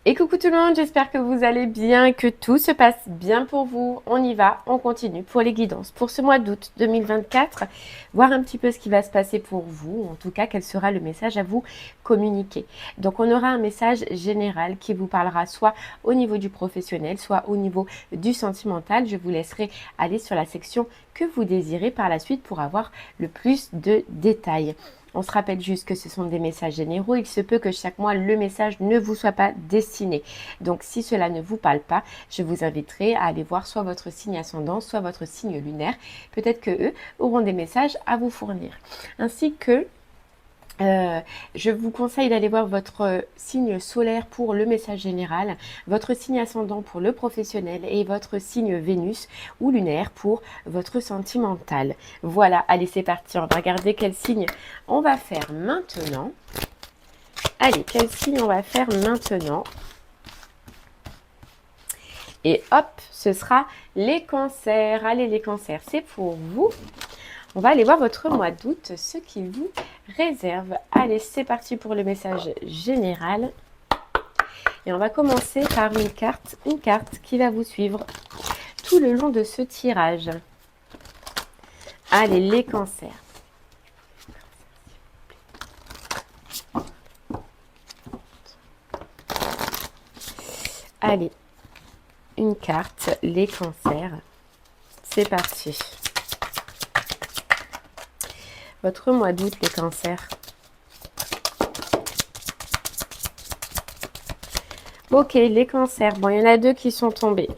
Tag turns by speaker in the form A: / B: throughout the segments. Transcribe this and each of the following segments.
A: Et coucou tout le monde, j'espère que vous allez bien et que tout se passe bien pour vous. On y va, on continue pour les guidances. Pour ce mois d'août 2024, voir un petit peu ce qui va se passer pour vous, en tout cas quel sera le message à vous communiquer. Donc on aura un message général qui vous parlera soit au niveau du professionnel, soit au niveau du sentimental. Je vous laisserai aller sur la section que vous désirez par la suite pour avoir le plus de détails. On se rappelle juste que ce sont des messages généraux. Il se peut que chaque mois, le message ne vous soit pas destiné. Donc, si cela ne vous parle pas, je vous inviterai à aller voir soit votre signe ascendant, soit votre signe lunaire. Peut-être que eux auront des messages à vous fournir. Ainsi que je vous conseille d'aller voir votre signe solaire pour le message général, votre signe ascendant pour le professionnel et votre signe Vénus ou lunaire pour votre sentimental. Voilà, allez c'est parti, on va regarder quel signe on va faire maintenant. Allez, quel signe on va faire maintenant? Et hop, ce sera les cancers. Allez les cancers, c'est pour vous. On va aller voir votre mois d'août, ce qui vous réserve. Allez, c'est parti pour le message général. Et on va commencer par une carte qui va vous suivre tout le long de ce tirage. Allez, les cancers. Allez, une carte, les cancers. C'est parti. Votre mois d'août, les cancers. Ok, les cancers. Bon, il y en a deux qui sont tombés.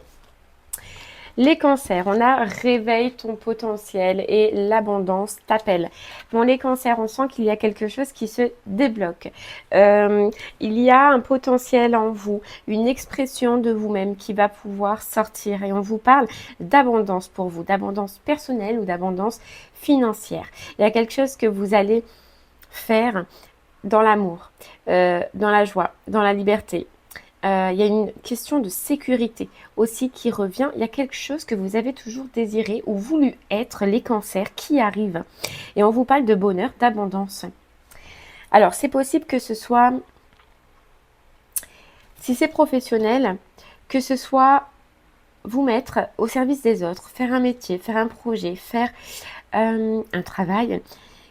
A: Les cancers, on a réveille ton potentiel et l'abondance t'appelle. Bon, les cancers, on sent qu'il y a quelque chose qui se débloque. Il y a un potentiel en vous, une expression de vous-même qui va pouvoir sortir. Et on vous parle d'abondance pour vous, d'abondance personnelle ou d'abondance financière. Il y a quelque chose que vous allez faire dans l'amour, dans la joie, dans la liberté. Il y a une question de sécurité aussi qui revient. Il y a quelque chose que vous avez toujours désiré ou voulu être, les cancers, qui arrivent. Et on vous parle de bonheur, d'abondance. Alors, c'est possible que ce soit, si c'est professionnel, que ce soit vous mettre au service des autres, faire un métier, faire un projet, faire un travail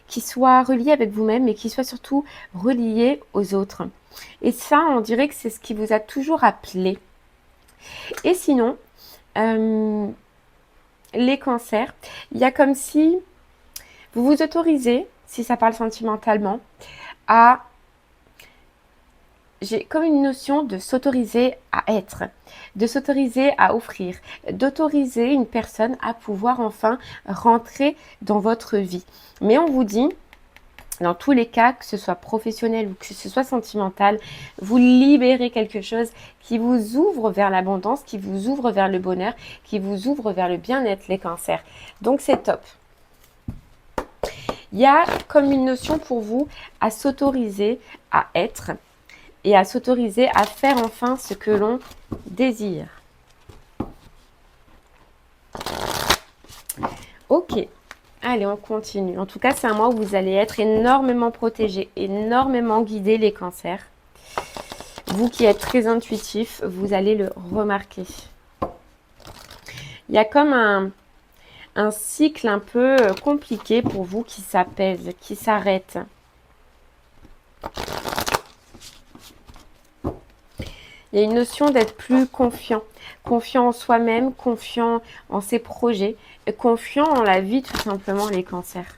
A: qui soit relié avec vous-même et qui soit surtout relié aux autres. Et ça, on dirait que c'est ce qui vous a toujours appelé. Et sinon, les cancers, il y a comme si vous vous autorisez, si ça parle sentimentalement, à... J'ai comme une notion de s'autoriser à être, de s'autoriser à offrir, d'autoriser une personne à pouvoir enfin rentrer dans votre vie. Mais on vous dit, dans tous les cas, que ce soit professionnel ou que ce soit sentimental, vous libérez quelque chose qui vous ouvre vers l'abondance, qui vous ouvre vers le bonheur, qui vous ouvre vers le bien-être, les cancers. Donc c'est top. Il y a comme une notion pour vous à s'autoriser à être et à s'autoriser à faire enfin ce que l'on désire. Ok. Allez, on continue. En tout cas, c'est un mois où vous allez être énormément protégés, énormément guidés, les cancers. Vous qui êtes très intuitif, vous allez le remarquer. Il y a comme un cycle un peu compliqué pour vous qui s'apaise, qui s'arrête. Il y a une notion d'être plus confiant. Confiant en soi-même, confiant en ses projets, confiant en la vie tout simplement, les cancers.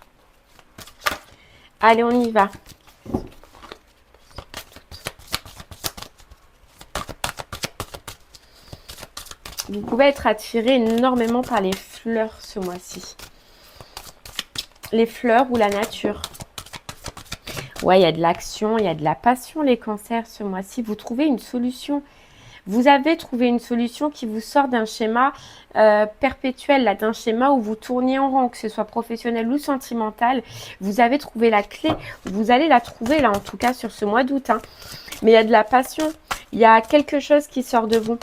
A: Allez, on y va. Vous pouvez être attiré énormément par les fleurs ce mois-ci. Les fleurs ou la nature. Ouais, il y a de l'action, il y a de la passion, les cancers ce mois-ci. Vous trouvez une solution. Vous avez trouvé une solution qui vous sort d'un schéma perpétuel, là, d'un schéma où vous tourniez en rond, que ce soit professionnel ou sentimental. Vous avez trouvé la clé. Vous allez la trouver, là, en tout cas, sur ce mois d'août. Hein. Mais il y a de la passion. Il y a quelque chose qui sort de vous.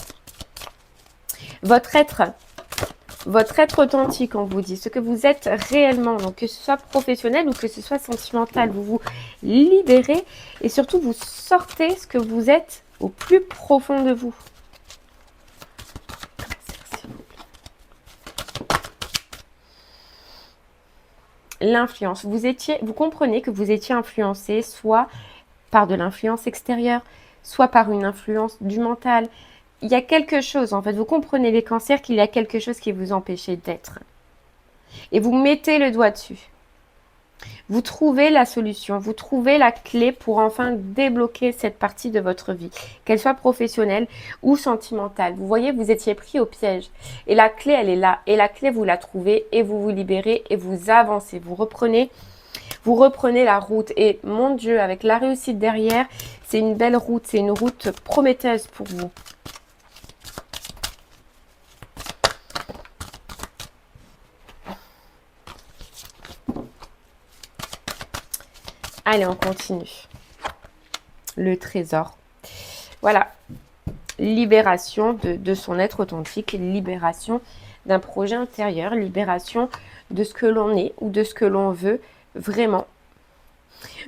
A: Votre être authentique, on vous dit, ce que vous êtes réellement, donc que ce soit professionnel ou que ce soit sentimental, vous vous libérez et surtout vous sortez ce que vous êtes au plus profond de vous. L'influence. Vous comprenez que vous étiez influencé soit par de l'influence extérieure, soit par une influence du mental. Il y a quelque chose, en fait, vous comprenez les cancers qu'il y a quelque chose qui vous empêchait d'être. Et vous mettez le doigt dessus. Vous trouvez la solution, vous trouvez la clé pour enfin débloquer cette partie de votre vie, qu'elle soit professionnelle ou sentimentale. Vous voyez, vous étiez pris au piège. Et la clé, elle est là. Et la clé, vous la trouvez et vous vous libérez et vous avancez. Vous reprenez la route. Et mon Dieu, avec la réussite derrière, c'est une belle route, c'est une route prometteuse pour vous. Allez, on continue. Le trésor. Voilà. Libération de son être authentique, libération d'un projet intérieur, libération de ce que l'on est ou de ce que l'on veut vraiment.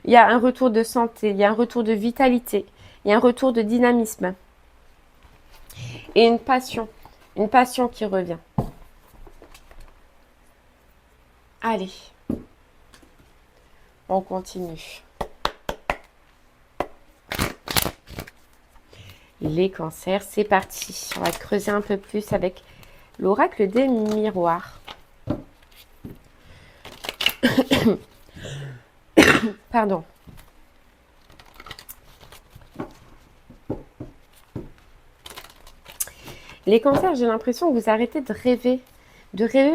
A: Il y a un retour de santé, il y a un retour de vitalité, il y a un retour de dynamisme. Et une passion qui revient. Allez. On continue. Les cancers, c'est parti. On va creuser un peu plus avec l'oracle des miroirs. Pardon. Les cancers, j'ai l'impression que vous arrêtez de rêver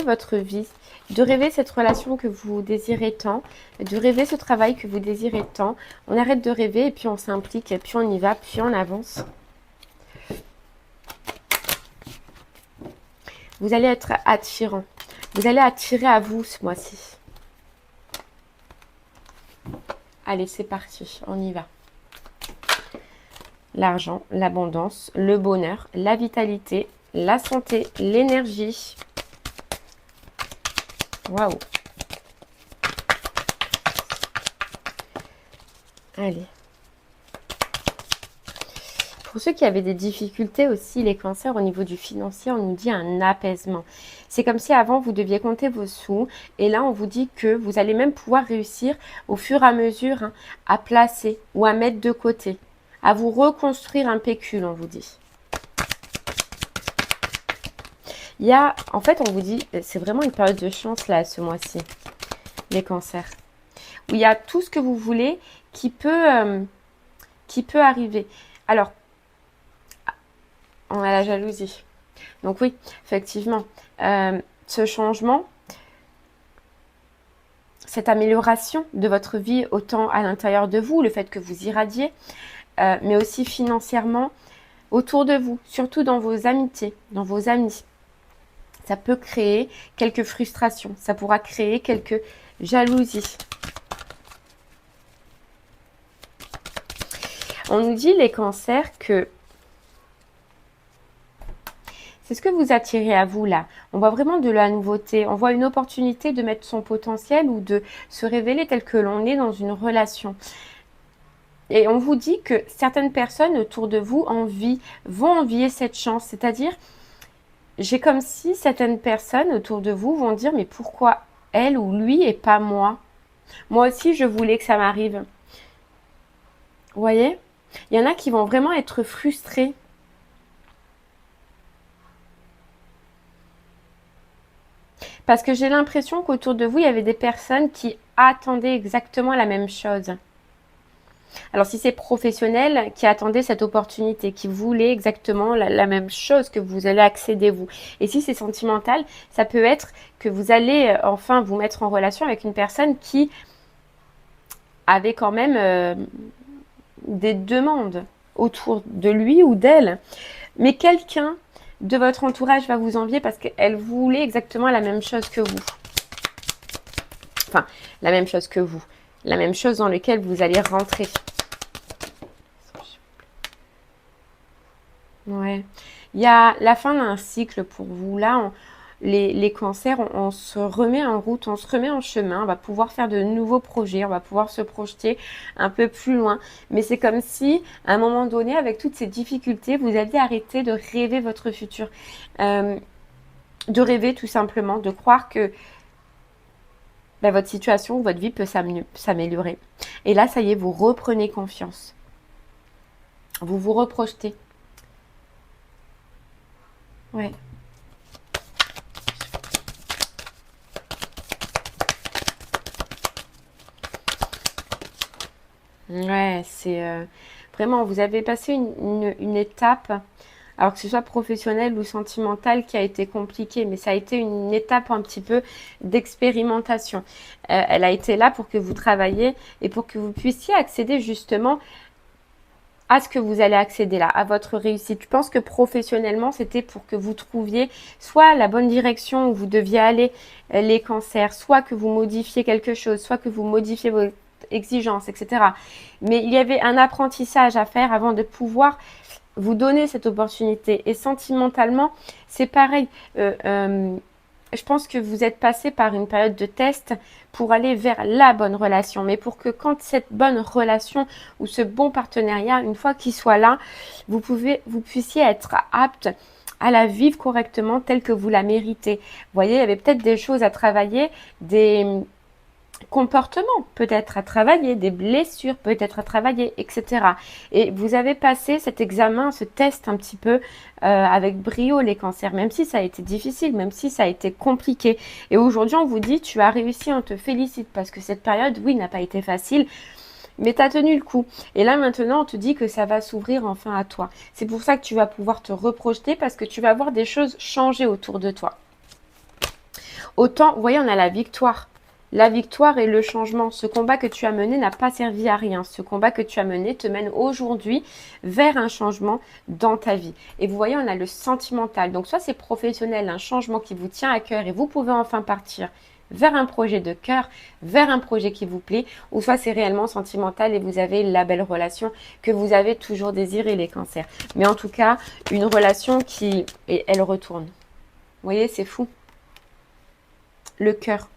A: votre vie, de rêver cette relation que vous désirez tant, de rêver ce travail que vous désirez tant. On arrête de rêver et puis on s'implique, et puis on y va, puis on avance. Vous allez être attirant. Vous allez attirer à vous ce mois-ci. Allez, c'est parti, on y va. L'argent, l'abondance, le bonheur, la vitalité, la santé, l'énergie. Waouh. Allez. Pour ceux qui avaient des difficultés aussi, les cancers au niveau du financier, on nous dit un apaisement. C'est comme si avant, vous deviez compter vos sous. Et là, on vous dit que vous allez même pouvoir réussir au fur et à mesure à placer ou à mettre de côté. À vous reconstruire un pécule, on vous dit. Il y a, en fait, on vous dit, c'est vraiment une période de chance là, ce mois-ci, les cancers. Où il y a tout ce que vous voulez qui peut arriver. Alors, on a la jalousie. Donc oui, effectivement, ce changement, cette amélioration de votre vie, autant à l'intérieur de vous, le fait que vous irradiez, mais aussi financièrement, autour de vous, surtout dans vos amitiés, dans vos amis. Ça peut créer quelques frustrations, ça pourra créer quelques jalousies. On nous dit, les cancers, que c'est ce que vous attirez à vous là. On voit vraiment de la nouveauté, on voit une opportunité de mettre son potentiel ou de se révéler tel que l'on est dans une relation. Et on vous dit que certaines personnes autour de vous vont envier cette chance, c'est-à-dire, j'ai comme si certaines personnes autour de vous vont dire, mais pourquoi elle ou lui et pas moi? Moi aussi, je voulais que ça m'arrive. Vous voyez? Il y en a qui vont vraiment être frustrés. Parce que j'ai l'impression qu'autour de vous, il y avait des personnes qui attendaient exactement la même chose. Alors, si c'est professionnel, qui attendait cette opportunité, qui voulait exactement la même chose que vous allez accéder vous. Et si c'est sentimental, ça peut être que vous allez enfin vous mettre en relation avec une personne qui avait quand même des demandes autour de lui ou d'elle. Mais quelqu'un de votre entourage va vous envier parce qu'elle voulait exactement la même chose que vous. Enfin, la même chose que vous. La même chose dans laquelle vous allez rentrer. Ouais. Il y a la fin d'un cycle pour vous. Là, les cancers, on se remet en route, on se remet en chemin, on va pouvoir faire de nouveaux projets, on va pouvoir se projeter un peu plus loin. Mais c'est comme si, à un moment donné, avec toutes ces difficultés, vous aviez arrêté de rêver votre futur. De rêver tout simplement, de croire que votre situation, votre vie peut s'améliorer. Et là, ça y est, vous reprenez confiance. Vous vous reprojetez. Ouais. Ouais, c'est vraiment, vous avez passé une étape, alors que ce soit professionnelle ou sentimentale, qui a été compliquée, mais ça a été une étape un petit peu d'expérimentation. Elle a été là pour que vous travailliez et pour que vous puissiez accéder justement à ce que vous allez accéder là, à votre réussite. Je pense que professionnellement, c'était pour que vous trouviez soit la bonne direction où vous deviez aller, les cancers, soit que vous modifiez quelque chose, soit que vous modifiez vos exigences, etc. Mais il y avait un apprentissage à faire avant de pouvoir vous donner cette opportunité. Et sentimentalement, c'est pareil. Je pense que vous êtes passé par une période de test pour aller vers la bonne relation. Mais pour que quand cette bonne relation ou ce bon partenariat, une fois qu'il soit là, vous puissiez être apte à la vivre correctement telle que vous la méritez. Vous voyez, il y avait peut-être des choses à travailler, des comportements peut-être à travailler, des blessures peut-être à travailler, etc. Et vous avez passé cet examen, ce test un petit peu avec brio, les cancers, même si ça a été difficile, même si ça a été compliqué. Et aujourd'hui, on vous dit, tu as réussi, on te félicite, parce que cette période, oui, n'a pas été facile, mais tu as tenu le coup. Et là, maintenant, on te dit que ça va s'ouvrir enfin à toi. C'est pour ça que tu vas pouvoir te reprojeter, parce que tu vas voir des choses changer autour de toi. Autant, vous voyez, on a la victoire. La victoire et le changement. Ce combat que tu as mené n'a pas servi à rien. Ce combat que tu as mené te mène aujourd'hui vers un changement dans ta vie. Et vous voyez, on a le sentimental. Donc, soit c'est professionnel, un changement qui vous tient à cœur et vous pouvez enfin partir vers un projet de cœur, vers un projet qui vous plaît, ou soit c'est réellement sentimental et vous avez la belle relation que vous avez toujours désiré, les cancers. Mais en tout cas, une relation qui, et elle retourne. Vous voyez, c'est fou. Le cœur.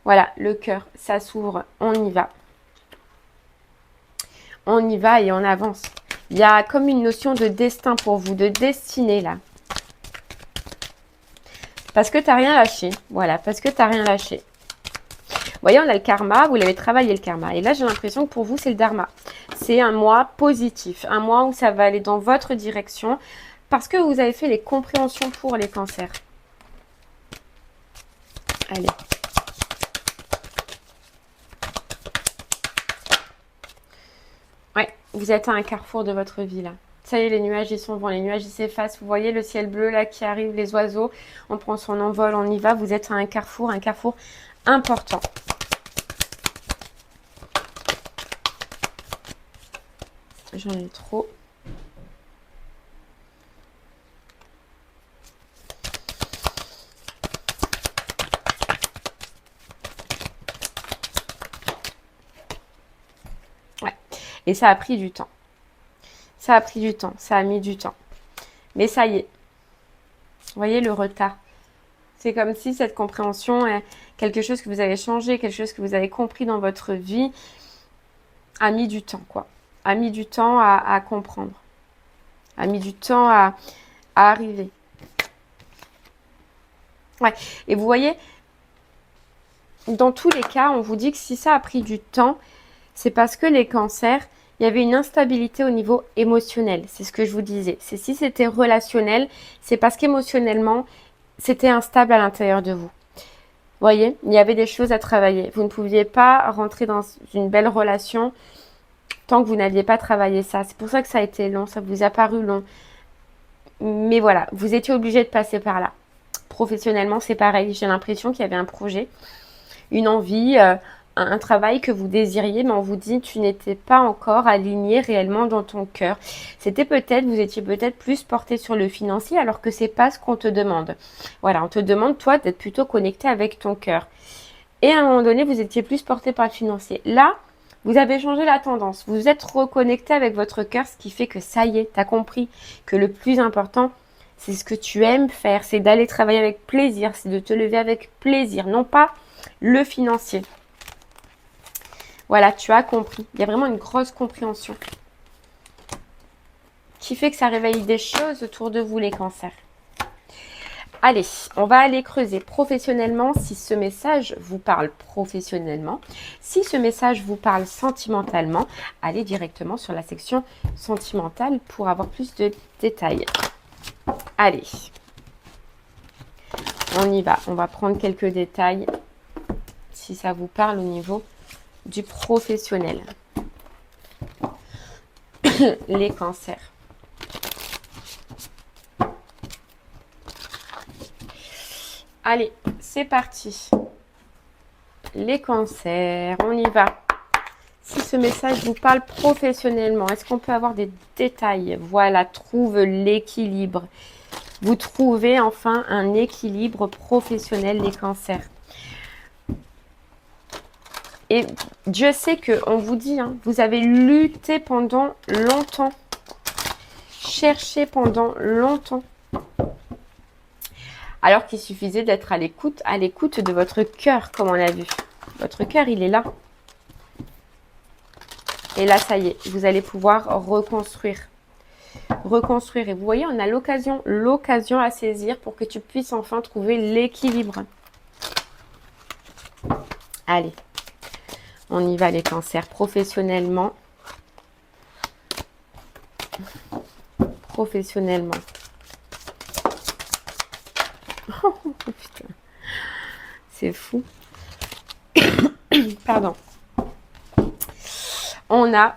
A: Voilà, le cœur, ça s'ouvre, on y va. On y va et on avance. Il y a comme une notion de destin pour vous, de destinée là. Parce que tu n'as rien lâché. Voilà, parce que tu n'as rien lâché. Vous voyez, on a le karma, vous l'avez travaillé le karma. Et là, j'ai l'impression que pour vous, c'est le dharma. C'est un mois positif, un mois où ça va aller dans votre direction parce que vous avez fait les compréhensions pour les cancers. Allez. Ouais, vous êtes à un carrefour de votre vie là. Ça y est, les nuages ils sont vents, les nuages ils s'effacent. Vous voyez le ciel bleu là qui arrive, les oiseaux. On prend son envol, on y va. Vous êtes à un carrefour important. J'en ai trop. Ouais. Et ça a pris du temps. Ça a pris du temps. Ça a mis du temps. Mais ça y est. Vous voyez le retard. C'est comme si cette compréhension est quelque chose que vous avez changé, quelque chose que vous avez compris dans votre vie, a mis du temps, quoi. A mis du temps à comprendre. A mis du temps à arriver. Ouais. Et vous voyez, dans tous les cas, on vous dit que si ça a pris du temps, c'est parce que les cancers, il y avait une instabilité au niveau émotionnel. C'est ce que je vous disais. C'est si c'était relationnel, c'est parce qu'émotionnellement, c'était instable à l'intérieur de vous. Vous voyez, il y avait des choses à travailler. Vous ne pouviez pas rentrer dans une belle relation tant que vous n'aviez pas travaillé ça. C'est pour ça que ça a été long, ça vous a paru long. Mais voilà, vous étiez obligé de passer par là. Professionnellement, c'est pareil. J'ai l'impression qu'il y avait un projet, une envie, un travail que vous désiriez, mais on vous dit tu n'étais pas encore aligné réellement dans ton cœur. C'était peut-être, vous étiez peut-être plus porté sur le financier alors que c'est pas ce qu'on te demande. Voilà, on te demande toi d'être plutôt connecté avec ton cœur. Et à un moment donné, vous étiez plus porté par le financier. Là, vous avez changé la tendance. Vous êtes reconnecté avec votre cœur, ce qui fait que ça y est, tu as compris que le plus important, C'est ce que tu aimes faire, c'est d'aller travailler avec plaisir, c'est de te lever avec plaisir, non pas le financier. Voilà, tu as compris. Il y a vraiment une grosse compréhension qui fait que ça réveille des choses autour de vous, les cancers. Allez, on va aller creuser professionnellement si ce message vous parle professionnellement. Si ce message vous parle sentimentalement, allez directement sur la section sentimentale pour avoir plus de détails. Allez, on y va. On va prendre quelques détails si ça vous parle au niveau du professionnel. Les cancers. Allez, c'est parti. Les cancers, on y va. Si ce message vous parle professionnellement, est-ce qu'on peut avoir des détails? Voilà, trouve l'équilibre. Vous trouvez enfin un équilibre professionnel, les cancers. Et Dieu sait qu'on vous dit, hein, vous avez lutté pendant longtemps, cherché pendant longtemps, alors qu'il suffisait d'être à l'écoute de votre cœur, comme on l'a vu. Votre cœur, il est là. Et là, ça y est, vous allez pouvoir reconstruire. Reconstruire. Et vous voyez, on a l'occasion à saisir pour que tu puisses enfin trouver l'équilibre. Allez. On y va les cancers professionnellement. Professionnellement. Oh putain. C'est fou. Pardon. On a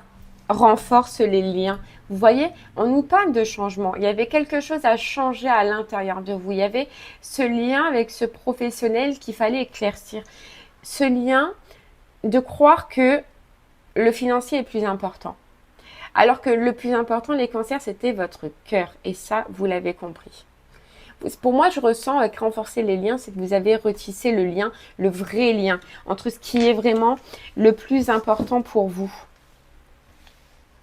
A: renforce les liens. Vous voyez, on nous parle de changement. Il y avait quelque chose à changer à l'intérieur de vous. Il y avait ce lien avec ce professionnel qu'il fallait éclaircir. Ce lien de croire que le financier est plus important. Alors que le plus important, les cancers, c'était votre cœur. Et ça, vous l'avez compris. Pour moi, je ressens avec renforcer les liens, c'est que vous avez retissé le lien, le vrai lien, entre ce qui est vraiment le plus important pour vous.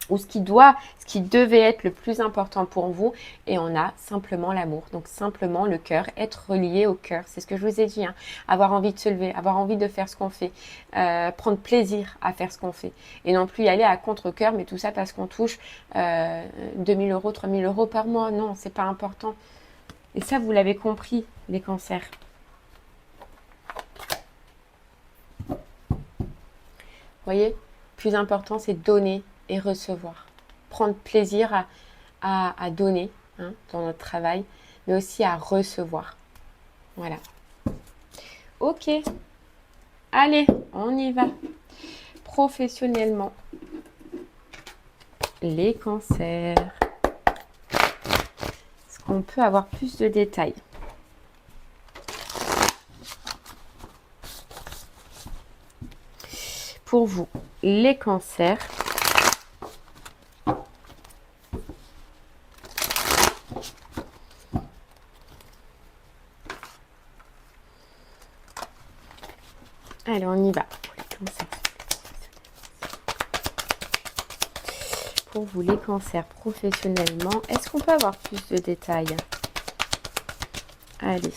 A: Ou ce qui devait être le plus important pour vous. Et on a simplement l'amour. Donc simplement le cœur, être relié au cœur. C'est ce que je vous ai dit. Hein. Avoir envie de se lever, avoir envie de faire ce qu'on fait. Prendre plaisir à faire ce qu'on fait. Et non plus y aller à contre-cœur, mais tout ça parce qu'on touche 2000 euros, 3000 euros par mois. Non, c'est pas important. Et ça, vous l'avez compris, les cancers. Vous voyez, plus important, c'est donner et recevoir. Prendre plaisir à donner hein, dans notre travail, mais aussi à recevoir. Voilà. Ok. Allez, on y va. Professionnellement. Les cancers. Est-ce qu'on peut avoir plus de détails? Pour vous, les cancers. Allez, on y va. Pour vous, les cancers professionnellement, est-ce qu'on peut avoir plus de détails? Allez.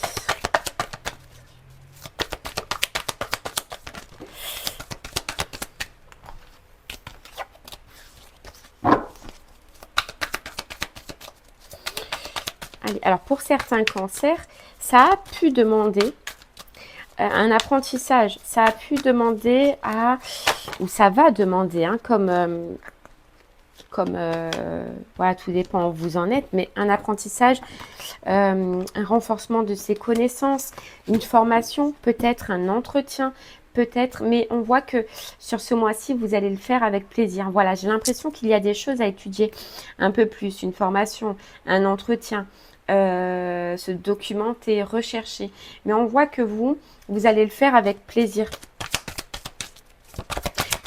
A: Allez, alors pour certains cancers, ça a pu demander un apprentissage, ça a pu demander ou ça va demander, hein, voilà, tout dépend où vous en êtes, mais un apprentissage, un renforcement de ses connaissances, une formation, peut-être un entretien, peut-être, mais on voit que sur ce mois-ci, vous allez le faire avec plaisir. Voilà, j'ai l'impression qu'il y a des choses à étudier un peu plus, une formation, un entretien, se documenter, rechercher. Mais on voit que vous allez le faire avec plaisir.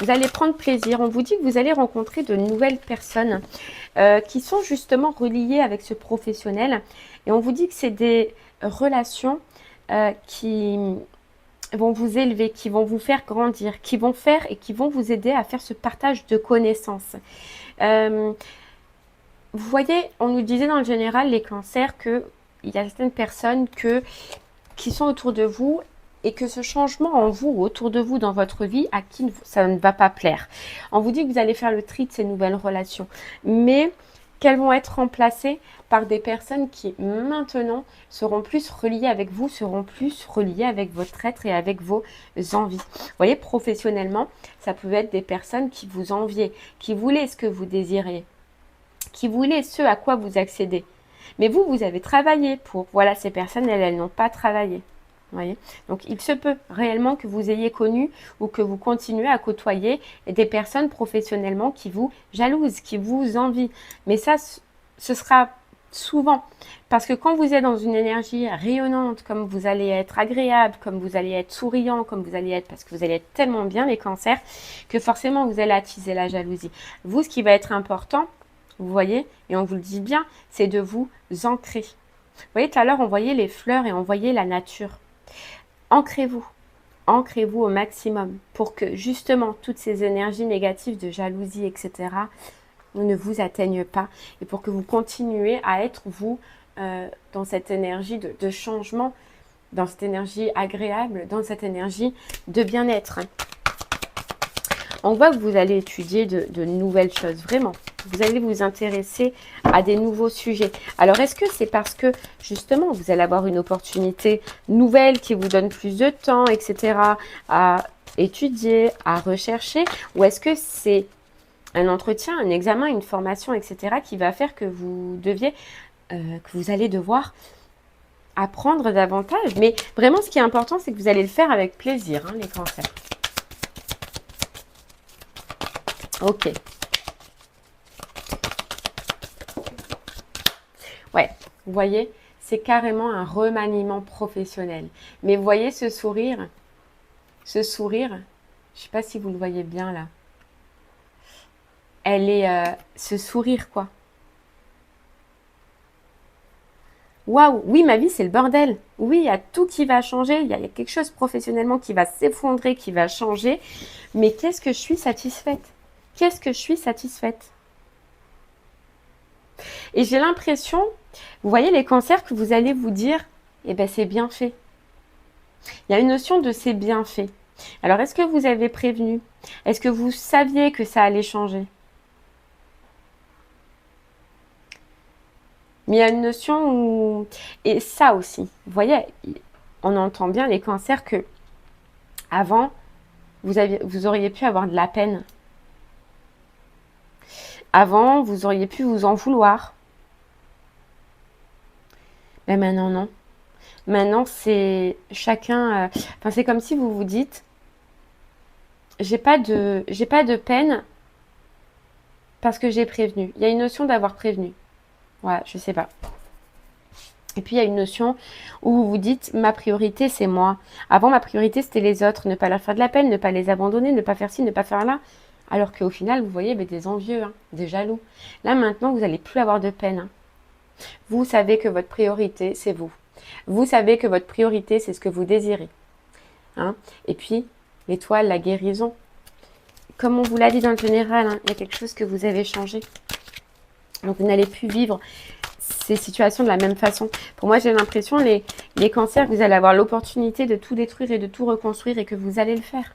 A: Vous allez prendre plaisir. On vous dit que vous allez rencontrer de nouvelles personnes qui sont justement reliées avec ce professionnel. Et on vous dit que c'est des relations qui vont vous élever, qui vont vous faire grandir, qui vont vous aider à faire ce partage de connaissances. vous voyez, on nous disait dans le général, les cancers, qu'il y a certaines personnes qui sont autour de vous et que ce changement en vous, autour de vous, dans votre vie, à qui ça ne va pas plaire. On vous dit que vous allez faire le tri de ces nouvelles relations, mais qu'elles vont être remplacées par des personnes qui, maintenant, seront plus reliées avec vous, seront plus reliées avec votre être et avec vos envies. Vous voyez, professionnellement, ça peut être des personnes qui vous enviaient, qui voulaient ce que vous désirez, qui voulaient ce à quoi vous accédez. Mais vous, vous avez travaillé pour. Voilà, ces personnes, elles n'ont pas travaillé. Voyez. Donc, il se peut réellement que vous ayez connu ou que vous continuez à côtoyer des personnes professionnellement qui vous jalousent, qui vous envient. Mais ça, ce sera souvent. Parce que quand vous êtes dans une énergie rayonnante, comme vous allez être agréable, comme vous allez être souriant, comme vous allez être, parce que vous allez être tellement bien les cancers, que forcément vous allez attiser la jalousie. Vous, ce qui va être important, vous voyez, et on vous le dit bien, c'est de vous ancrer. Vous voyez, tout à l'heure, on voyait les fleurs et on voyait la nature. Ancrez-vous. Ancrez-vous au maximum pour que justement toutes ces énergies négatives de jalousie, etc., ne vous atteignent pas et pour que vous continuez à être vous dans cette énergie de changement, dans cette énergie agréable, dans cette énergie de bien-être. On voit que vous allez étudier de nouvelles choses, vraiment. Vous allez vous intéresser à des nouveaux sujets. Alors, est-ce que c'est parce que, justement, vous allez avoir une opportunité nouvelle qui vous donne plus de temps, etc., à étudier, à rechercher, ou est-ce que c'est un entretien, un examen, une formation, etc., qui va faire que vous que vous allez devoir apprendre davantage. Mais vraiment, ce qui est important, c'est que vous allez le faire avec plaisir, hein, les cancers. Ok. Ouais, vous voyez, c'est carrément un remaniement professionnel. Mais vous voyez ce sourire, je ne sais pas si vous le voyez bien là. Elle est, ce sourire quoi. Waouh, oui, ma vie, c'est le bordel. Oui, il y a tout qui va changer. Il y a quelque chose professionnellement qui va s'effondrer, qui va changer. Mais qu'est-ce que je suis satisfaite? Qu'est-ce que je suis satisfaite? Et j'ai l'impression, vous voyez les cancers, que vous allez vous dire, eh ben c'est bien fait. Il y a une notion de c'est bien fait. Alors, est-ce que vous avez prévenu? Est-ce que vous saviez que ça allait changer? Mais il y a une notion où... Et ça aussi, vous voyez, on entend bien les cancers que avant, vous auriez pu avoir de la peine. Avant, vous auriez pu vous en vouloir. Mais maintenant, non. Maintenant, c'est chacun... Enfin, c'est comme si vous vous dites, j'ai pas de peine parce que j'ai prévenu. Il y a une notion d'avoir prévenu. Voilà, je sais pas. Et puis, il y a une notion où vous vous dites, ma priorité, c'est moi. Avant, ma priorité, c'était les autres. Ne pas leur faire de la peine, ne pas les abandonner, ne pas faire ci, ne pas faire là. Alors qu'au final, vous voyez, des envieux, hein, des jaloux. Là, maintenant, vous n'allez plus avoir de peine. Hein. Vous savez que votre priorité, c'est vous. Vous savez que votre priorité, c'est ce que vous désirez. Hein. Et puis, l'étoile, la guérison. Comme on vous l'a dit dans le général, hein, il y a quelque chose que vous avez changé. Donc, vous n'allez plus vivre ces situations de la même façon. Pour moi, j'ai l'impression, les cancers, vous allez avoir l'opportunité de tout détruire et de tout reconstruire et que vous allez le faire.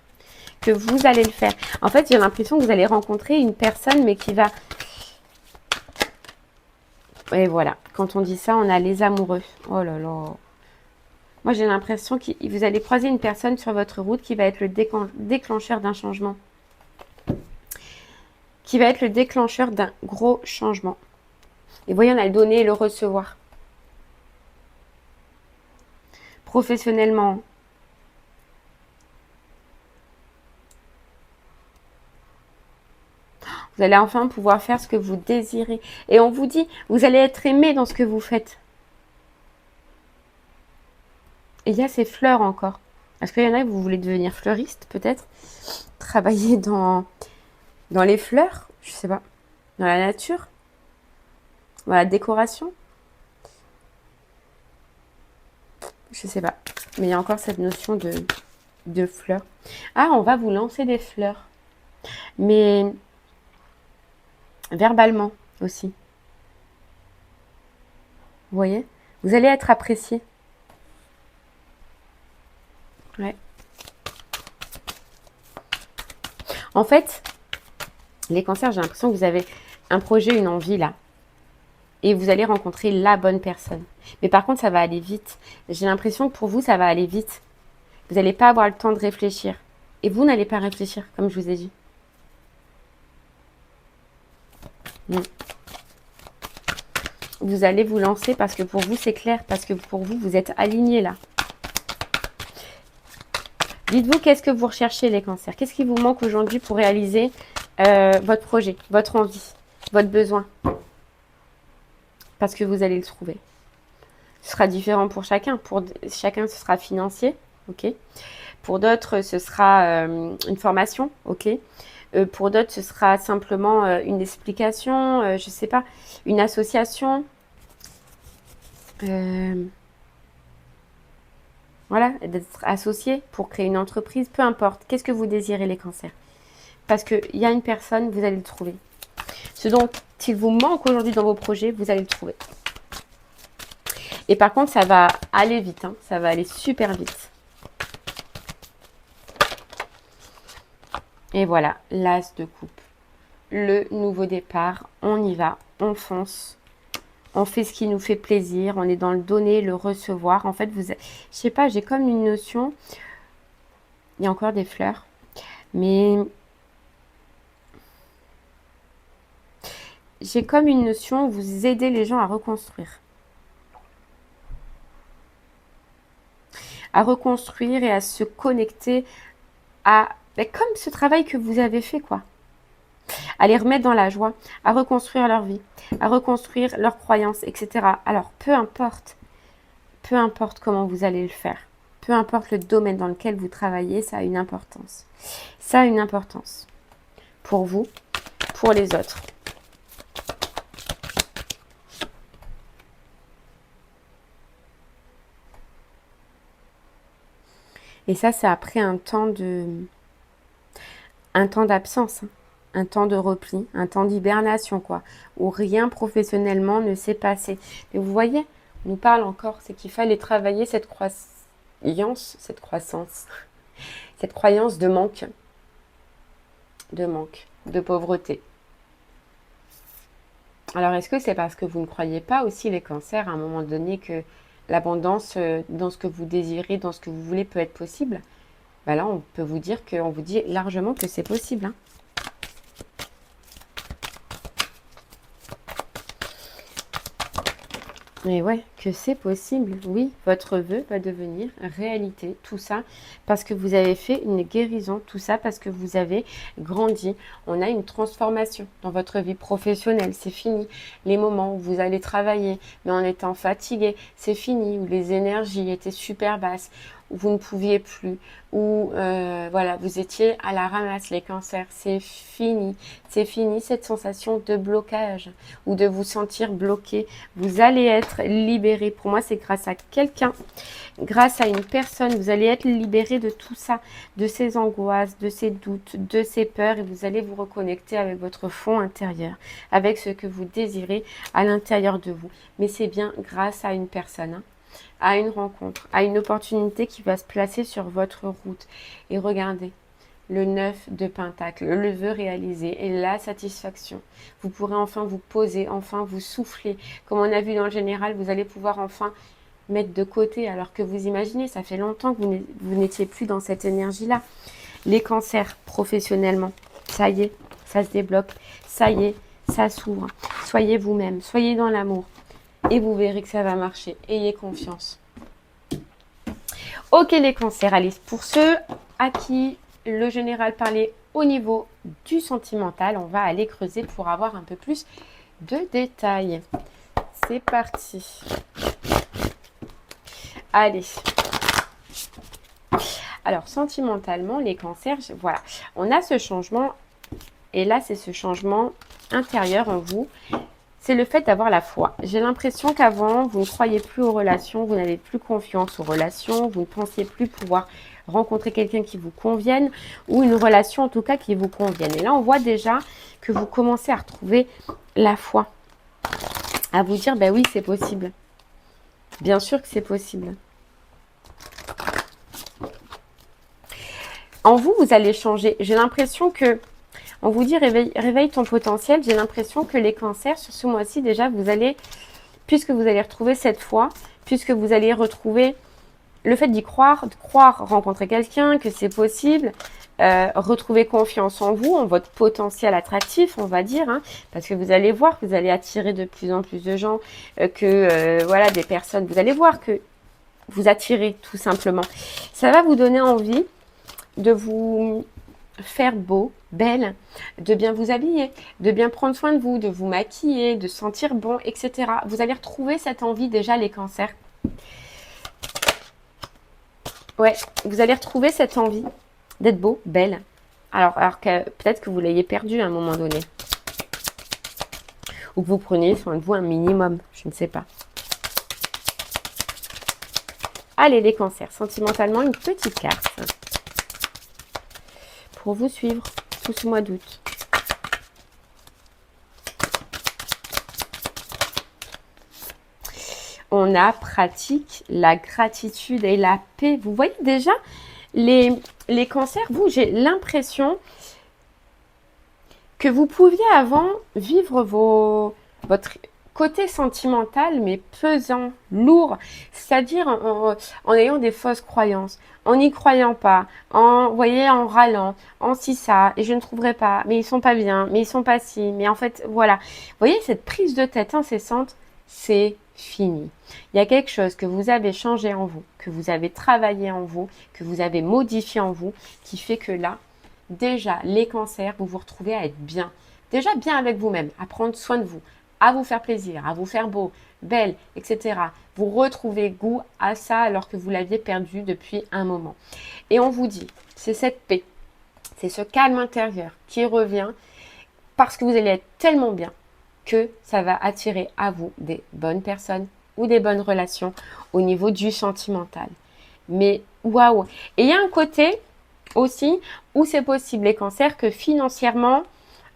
A: Que vous allez le faire. En fait, j'ai l'impression que vous allez rencontrer une personne, mais qui va... Et voilà, quand on dit ça, on a les amoureux. Oh là là. Moi, j'ai l'impression que vous allez croiser une personne sur votre route qui va être le déclencheur d'un changement. Qui va être le déclencheur d'un gros changement. Et voyez, on a le donner et le recevoir. Professionnellement. Vous allez enfin pouvoir faire ce que vous désirez. Et on vous dit, vous allez être aimé dans ce que vous faites. Et il y a ces fleurs encore. Est-ce qu'il y en a que vous voulez devenir fleuriste, peut-être? Travailler dans les fleurs? Je sais pas. Dans la nature? Dans la décoration? Je sais pas. Mais il y a encore cette notion de fleurs. Ah, on va vous lancer des fleurs. Mais verbalement aussi. Vous voyez? Vous allez être apprécié. Ouais. En fait, les cancers, j'ai l'impression que vous avez un projet, une envie là. Et vous allez rencontrer la bonne personne. Mais par contre, ça va aller vite. J'ai l'impression que pour vous, ça va aller vite. Vous n'allez pas avoir le temps de réfléchir. Et vous n'allez pas réfléchir, comme je vous ai dit. Vous allez vous lancer parce que pour vous, c'est clair. Parce que pour vous, vous êtes aligné là. Dites-vous, qu'est-ce que vous recherchez, les cancers? Qu'est-ce qui vous manque aujourd'hui pour réaliser votre projet, votre envie, votre besoin? Parce que vous allez le trouver. Ce sera différent pour chacun. Pour chacun, ce sera financier, ok. Pour d'autres, ce sera une formation, ok. Pour d'autres, ce sera simplement une explication, je ne sais pas, une association. Voilà, d'être associé pour créer une entreprise, peu importe. Qu'est-ce que vous désirez, les cancers? Parce qu'il y a une personne, vous allez le trouver. Ce dont il vous manque aujourd'hui dans vos projets, vous allez le trouver. Et par contre, ça va aller vite, hein, ça va aller super vite. Et voilà, l'as de coupe. Le nouveau départ, on y va, on fonce. On fait ce qui nous fait plaisir, on est dans le donner, le recevoir. En fait, je sais pas, j'ai comme une notion, il y a encore des fleurs, mais j'ai comme une notion où vous aidez les gens à reconstruire. À reconstruire et à se connecter à, comme ce travail que vous avez fait, quoi. À les remettre dans la joie, à reconstruire leur vie, à reconstruire leurs croyances, etc. Alors, peu importe comment vous allez le faire, peu importe le domaine dans lequel vous travaillez, ça a une importance. Ça a une importance pour vous, pour les autres. Et ça, c'est après un temps d'absence, hein. Un temps de repli, un temps d'hibernation, quoi, où rien professionnellement ne s'est passé. Mais vous voyez, on nous parle encore, c'est qu'il fallait travailler cette croyance, cette croyance de manque, de pauvreté. Alors, est-ce que c'est parce que vous ne croyez pas aussi, les cancers, à un moment donné, que l'abondance dans ce que vous désirez, dans ce que vous voulez, peut être possible? Ben là, on peut vous dire qu'on vous dit largement que c'est possible, hein. Et ouais, que c'est possible, oui, votre vœu va devenir réalité, tout ça parce que vous avez fait une guérison, tout ça parce que vous avez grandi. On a une transformation dans votre vie professionnelle, c'est fini. Les moments où vous allez travailler, mais en étant fatigué, c'est fini, où les énergies étaient super basses, où vous ne pouviez plus, où voilà, vous étiez à la ramasse, les cancers, c'est fini. C'est fini cette sensation de blocage ou de vous sentir bloqué. Vous allez être libéré. Pour moi, c'est grâce à quelqu'un, grâce à une personne, vous allez être libéré de tout ça, de ces angoisses, de ces doutes, de ces peurs et vous allez vous reconnecter avec votre fond intérieur, avec ce que vous désirez à l'intérieur de vous. Mais c'est bien grâce à une personne, hein, à une rencontre, à une opportunité qui va se placer sur votre route. Et regardez, le 9 de Pentacle, le vœu réalisé et la satisfaction. Vous pourrez enfin vous poser, enfin vous souffler. Comme on a vu dans le général, vous allez pouvoir enfin mettre de côté alors que vous imaginez, ça fait longtemps que vous n'étiez plus dans cette énergie-là. Les cancers, professionnellement, ça y est, ça se débloque, ça y est, ça s'ouvre. Soyez vous-même, soyez dans l'amour et vous verrez que ça va marcher. Ayez confiance. Ok les cancers, allez, pour ceux à qui le général parlait au niveau du sentimental, on va aller creuser pour avoir un peu plus de détails. C'est parti. Allez. Alors, sentimentalement, les cancers, voilà. On a ce changement, et là, c'est ce changement intérieur en vous. C'est le fait d'avoir la foi. J'ai l'impression qu'avant, vous ne croyez plus aux relations, vous n'avez plus confiance aux relations, vous ne pensiez plus pouvoir rencontrer quelqu'un qui vous convienne ou une relation en tout cas qui vous convienne. Et là, on voit déjà que vous commencez à retrouver la foi, à vous dire, ben oui, c'est possible. Bien sûr que c'est possible. En vous, vous allez changer. J'ai l'impression que, on vous dit réveille ton potentiel, j'ai l'impression que les cancers, sur ce mois-ci déjà, vous allez, puisque vous allez retrouver cette foi, puisque vous allez retrouver le fait d'y croire, de croire rencontrer quelqu'un, que c'est possible, retrouver confiance en vous, en votre potentiel attractif, on va dire, hein, parce que vous allez voir que vous allez attirer de plus en plus de gens, voilà, des personnes, vous allez voir que vous attirez tout simplement. Ça va vous donner envie de vous faire beau, belle, de bien vous habiller, de bien prendre soin de vous, de vous maquiller, de sentir bon, etc. Vous allez retrouver cette envie déjà, les cancers. Ouais, vous allez retrouver cette envie d'être beau, belle. Alors que peut-être que vous l'ayez perdu à un moment donné. Ou que vous preniez soin de vous un minimum, je ne sais pas. Allez, les cancers, sentimentalement, une petite carte pour vous suivre tout ce mois d'août. On a pratique la gratitude et la paix. Vous voyez déjà les cancers, vous, j'ai l'impression que vous pouviez avant vivre votre côté sentimental, mais pesant, lourd, c'est-à-dire en ayant des fausses croyances, en n'y croyant pas, voyez, en râlant, en si ça, et je ne trouverai pas, mais ils sont pas bien, mais ils sont pas si, mais en fait, voilà. Vous voyez, cette prise de tête incessante, c'est fini. Il y a quelque chose que vous avez changé en vous, que vous avez travaillé en vous, que vous avez modifié en vous, qui fait que là, déjà, les cancers, vous vous retrouvez à être bien. Déjà bien avec vous-même, à prendre soin de vous, à vous faire plaisir, à vous faire beau, belle, etc. Vous retrouvez goût à ça alors que vous l'aviez perdu depuis un moment. Et on vous dit, c'est cette paix, c'est ce calme intérieur qui revient parce que vous allez être tellement bien que ça va attirer à vous des bonnes personnes ou des bonnes relations au niveau du sentimental. Mais waouh! Et il y a un côté aussi où c'est possible, les cancers, que financièrement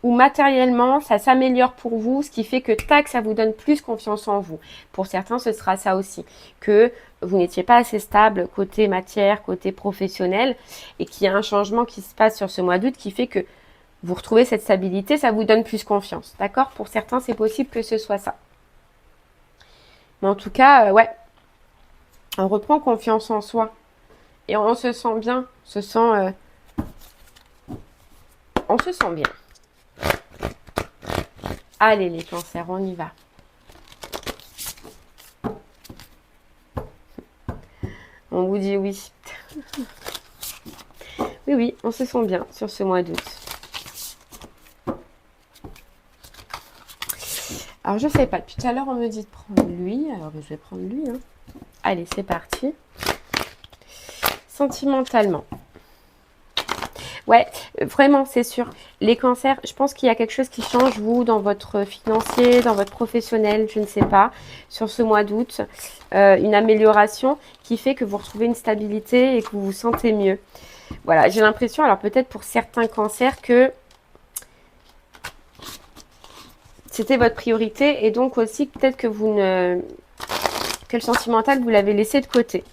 A: ou matériellement, ça s'améliore pour vous, ce qui fait que tac, ça vous donne plus confiance en vous. Pour certains, ce sera ça aussi, que vous n'étiez pas assez stable côté matière, côté professionnel, et qu'il y a un changement qui se passe sur ce mois d'août qui fait que vous retrouvez cette stabilité, ça vous donne plus confiance. D'accord? Pour certains, c'est possible que ce soit ça. Mais en tout cas, ouais, on reprend confiance en soi. Et on se sent bien, on se sent bien. Allez les cancers, on y va. On vous dit oui. Oui, oui, on se sent bien sur ce mois d'août. Alors, je sais pas, depuis tout à l'heure, on me dit de prendre lui. Alors, je vais prendre lui. Hein. Allez, c'est parti. Sentimentalement. Ouais, vraiment, c'est sûr. Les cancers, je pense qu'il y a quelque chose qui change, vous, dans votre financier, dans votre professionnel, je ne sais pas, sur ce mois d'août. Une amélioration qui fait que vous retrouvez une stabilité et que vous vous sentez mieux. Voilà, j'ai l'impression, alors peut-être pour certains cancers, que c'était votre priorité et donc aussi peut-être que que le sentimental, vous l'avez laissé de côté.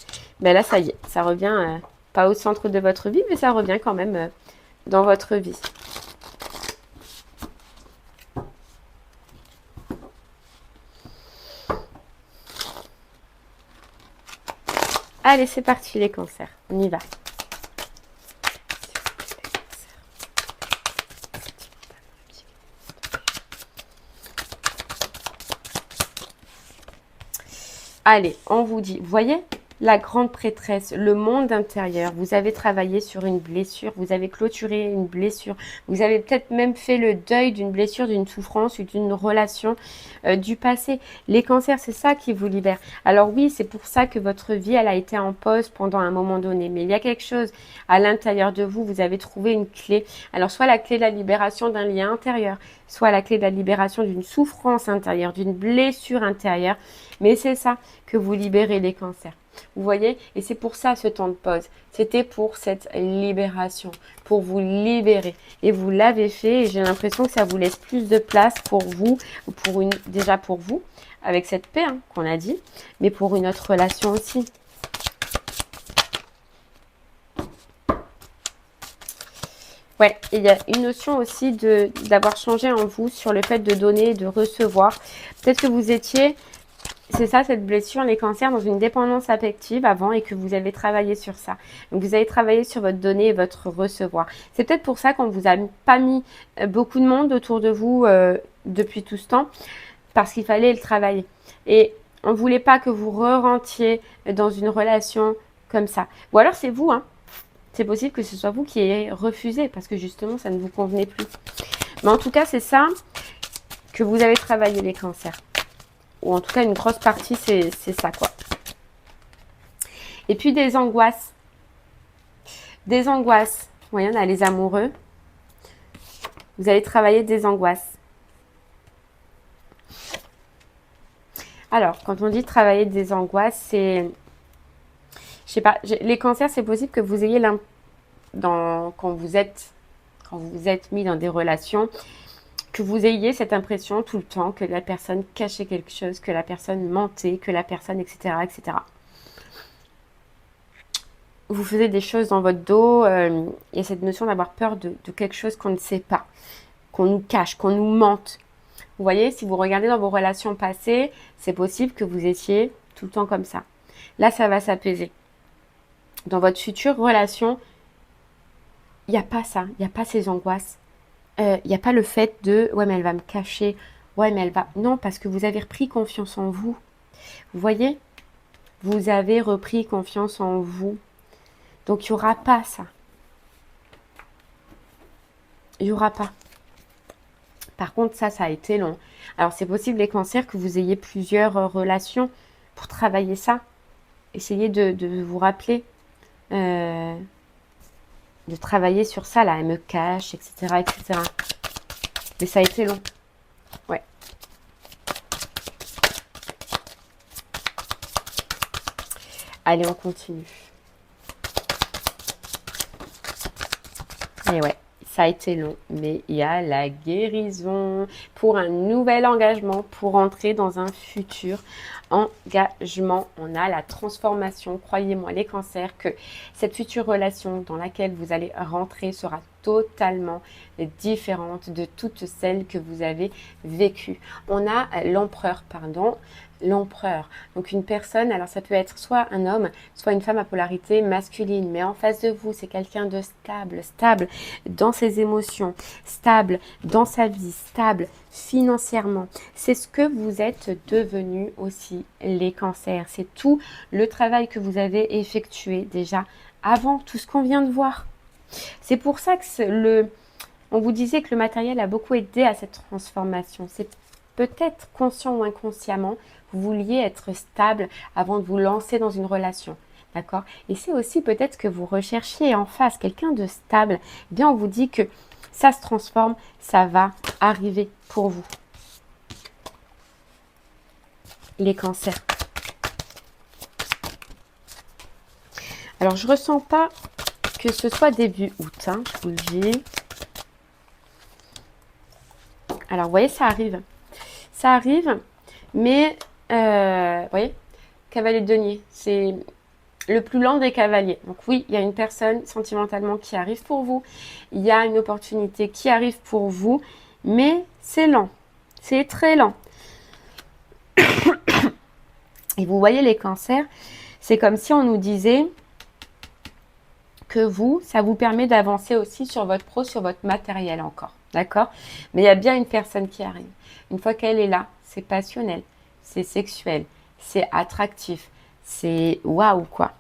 A: Ben là, ça y est, ça revient pas au centre de votre vie, mais ça revient quand même dans votre vie. Allez, c'est parti les cancers, on y va. Allez, on vous dit, vous voyez, la grande prêtresse, le monde intérieur, vous avez travaillé sur une blessure, vous avez clôturé une blessure, vous avez peut-être même fait le deuil d'une blessure, d'une souffrance ou d'une relation du passé. Les cancers, c'est ça qui vous libère. Alors oui, c'est pour ça que votre vie, elle a été en pause pendant un moment donné, mais il y a quelque chose à l'intérieur de vous, vous avez trouvé une clé. Alors soit la clé de la libération d'un lien intérieur, soit la clé de la libération d'une souffrance intérieure, d'une blessure intérieure. Mais c'est ça que vous libérez les cancers. Vous voyez? Et c'est pour ça ce temps de pause. C'était pour cette libération, pour vous libérer. Et vous l'avez fait et j'ai l'impression que ça vous laisse plus de place pour vous, déjà pour vous, avec cette paix qu'on a dit, mais pour une autre relation aussi. Ouais, il y a une notion aussi d'avoir changé en vous sur le fait de donner et de recevoir. Peut-être que vous étiez, c'est ça cette blessure, les cancers, dans une dépendance affective avant et que vous avez travaillé sur ça. Donc vous avez travaillé sur votre donner et votre recevoir. C'est peut-être pour ça qu'on ne vous a pas mis beaucoup de monde autour de vous depuis tout ce temps, parce qu'il fallait le travailler. Et on ne voulait pas que vous re-rentiez dans une relation comme ça. Ou alors c'est vous, c'est possible que ce soit vous qui ayez refusé parce que justement, ça ne vous convenait plus. Mais en tout cas, c'est ça que vous avez travaillé les cancers. Ou en tout cas, une grosse partie, c'est ça, quoi. Et puis, des angoisses. Des angoisses. Vous voyez, on a les amoureux. Vous allez travailler des angoisses. Alors, quand on dit travailler des angoisses, c'est... Je sais pas, les cancers, c'est possible que vous ayez quand vous êtes mis dans des relations, que vous ayez cette impression tout le temps que la personne cachait quelque chose, que la personne mentait, que la personne, etc., etc. Vous faisiez des choses dans votre dos, il y a cette notion d'avoir peur de quelque chose qu'on ne sait pas, qu'on nous cache, qu'on nous mente. Vous voyez, si vous regardez dans vos relations passées, c'est possible que vous étiez tout le temps comme ça. Là, ça va s'apaiser. Dans votre future relation, il n'y a pas ça, il n'y a pas ces angoisses. Il n'y a pas le fait de « ouais, mais elle va me cacher, ouais, mais elle va… » Non, parce que vous avez repris confiance en vous. Vous voyez? Vous avez repris confiance en vous. Donc, il n'y aura pas ça. Il n'y aura pas. Par contre, ça a été long. Alors, c'est possible, les cancers, que vous ayez plusieurs relations pour travailler ça. Essayez de vous rappeler, de travailler sur ça, là. Elle me cache, etc., etc. Mais ça a été long. Ouais. Allez, on continue. Et ouais, ça a été long, mais il y a la guérison pour un nouvel engagement, pour entrer dans un futur engagement. On a la transformation, croyez-moi les cancers, que cette future relation dans laquelle vous allez rentrer sera totalement différente de toutes celles que vous avez vécues. On a l'empereur, donc une personne, alors ça peut être soit un homme, soit une femme à polarité masculine, mais en face de vous, c'est quelqu'un de stable dans ses émotions, stable dans sa vie, stable financièrement. C'est ce que vous êtes devenus aussi, les cancers. C'est tout le travail que vous avez effectué déjà avant, tout ce qu'on vient de voir. C'est pour ça que on vous disait que le matériel a beaucoup aidé à cette transformation. C'est peut-être conscient ou inconsciemment, vous vouliez être stable avant de vous lancer dans une relation. D'accord? Et c'est aussi peut-être que vous recherchiez en face quelqu'un de stable. Eh bien, on vous dit que ça se transforme, ça va arriver pour vous. Les cancers. Alors, je ne ressens pas que ce soit début août, je vous le dis. Alors, vous voyez, ça arrive. Ça arrive, mais, vous voyez, cavalier de denier, c'est le plus lent des cavaliers. Donc oui, il y a une personne sentimentalement qui arrive pour vous. Il y a une opportunité qui arrive pour vous, mais c'est lent. C'est très lent. Et vous voyez, les cancers, c'est comme si on nous disait que vous, ça vous permet d'avancer aussi sur votre pro, sur votre matériel encore. D'accord? Mais il y a bien une personne qui arrive. Une fois qu'elle est là, c'est passionnel, c'est sexuel, c'est attractif, c'est waouh quoi.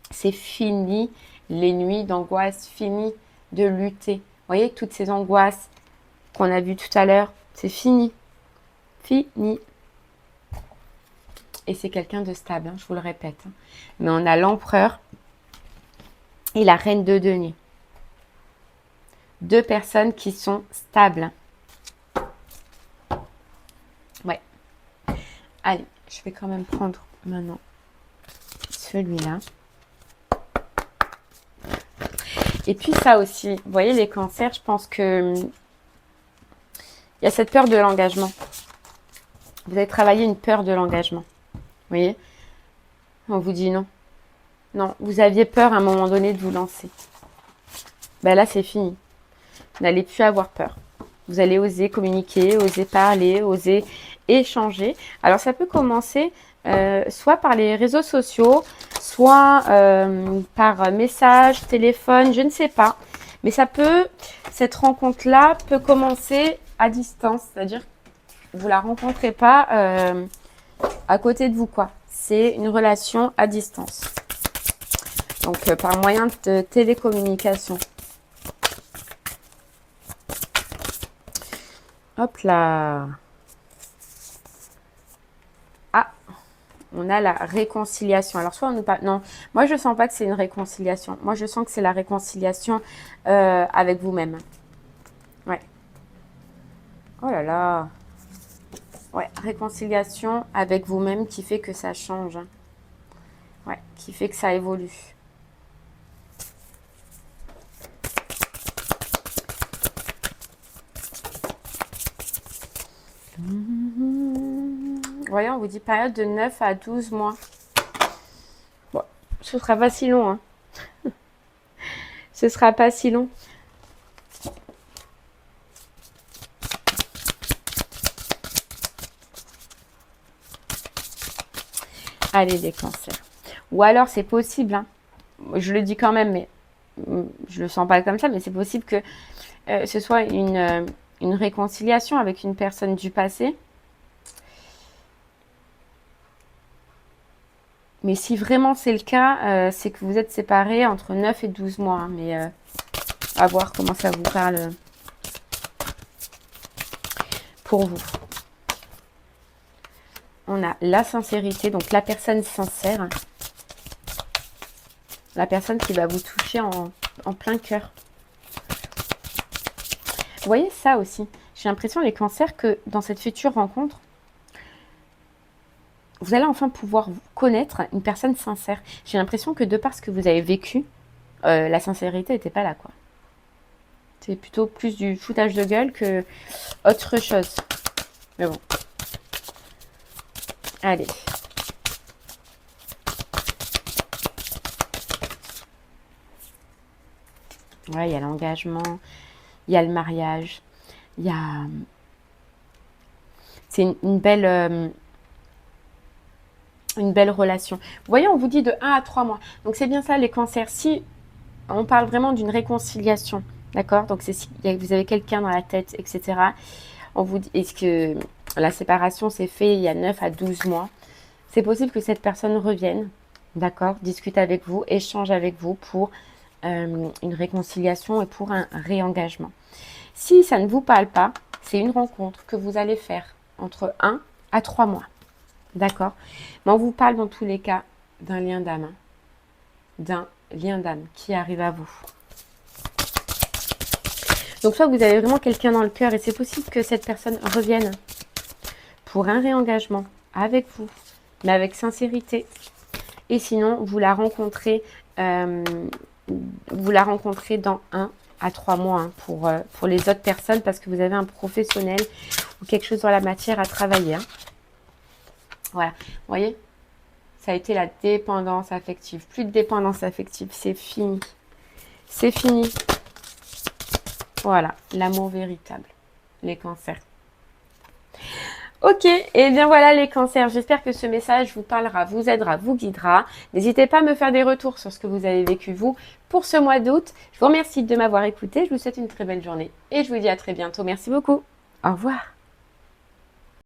A: C'est fini les nuits d'angoisse, fini de lutter. Vous voyez, toutes ces angoisses qu'on a vues tout à l'heure, c'est fini. Fini. Et c'est quelqu'un de stable, je vous le répète. Mais on a l'empereur et la reine de denier. Deux personnes qui sont stables. Allez, je vais quand même prendre maintenant celui-là. Et puis ça aussi, vous voyez les cancers, je pense que il y a cette peur de l'engagement. Vous avez travaillé une peur de l'engagement. Vous voyez? On vous dit non. Non, vous aviez peur à un moment donné de vous lancer. Ben là, c'est fini. Vous n'allez plus avoir peur. Vous allez oser communiquer, oser parler, oser échanger. Alors, ça peut commencer soit par les réseaux sociaux, soit par message, téléphone, je ne sais pas. Mais cette rencontre-là peut commencer à distance. C'est-à-dire que vous ne la rencontrez pas à côté de vous, quoi. C'est une relation à distance. Donc, par moyen de télécommunication. Hop là. Ah, on a la réconciliation. Alors, soit on nous parle... Non, moi, je ne sens pas que c'est une réconciliation. Moi, je sens que c'est la réconciliation avec vous-même. Ouais. Oh là là. Ouais, réconciliation avec vous-même qui fait que ça change. Ouais, qui fait que ça évolue. Voyez, on vous dit période de 9 à 12 mois. Bon, ce sera pas si long. Hein. Ce sera pas si long. Allez, les cancers. Ou alors, c'est possible, hein. Je le dis quand même, mais je le sens pas comme ça, mais c'est possible que ce soit une réconciliation avec une personne du passé. Mais si vraiment c'est le cas, c'est que vous êtes séparés entre 9 et 12 mois. Hein, mais à voir comment ça vous parle pour vous. On a la sincérité, donc la personne sincère. La personne qui va vous toucher en plein cœur. Vous voyez ça aussi. J'ai l'impression, les cancers, que dans cette future rencontre, vous allez enfin pouvoir connaître une personne sincère. J'ai l'impression que de par ce que vous avez vécu, la sincérité n'était pas là, quoi. C'est plutôt plus du foutage de gueule que autre chose. Mais bon. Allez. Ouais, il y a l'engagement, il y a le mariage, il y a... C'est une belle relation. Vous voyez, on vous dit de 1 à 3 mois. Donc, c'est bien ça, les cancers. Si on parle vraiment d'une réconciliation, d'accord? Donc, c'est si vous avez quelqu'un dans la tête, etc. On vous dit, est-ce que la séparation s'est faite il y a 9 à 12 mois? C'est possible que cette personne revienne, d'accord? Discute avec vous, échange avec vous pour une réconciliation et pour un réengagement. Si ça ne vous parle pas, c'est une rencontre que vous allez faire entre 1 à 3 mois. D'accord? Mais on vous parle dans tous les cas d'un lien d'âme. Hein. D'un lien d'âme qui arrive à vous. Donc soit vous avez vraiment quelqu'un dans le cœur et c'est possible que cette personne revienne pour un réengagement avec vous, mais avec sincérité. Et sinon, vous la rencontrez dans 1 à 3 mois hein, pour les autres personnes parce que vous avez un professionnel ou quelque chose dans la matière à travailler. Hein. Voilà, vous voyez, ça a été la dépendance affective. Plus de dépendance affective, c'est fini. C'est fini. Voilà, l'amour véritable, les cancers. Ok, et bien voilà les cancers, j'espère que ce message vous parlera, vous aidera, vous guidera. N'hésitez pas à me faire des retours sur ce que vous avez vécu vous pour ce mois d'août. Je vous remercie de m'avoir écouté, je vous souhaite une très belle journée et je vous dis à très bientôt. Merci beaucoup, au revoir.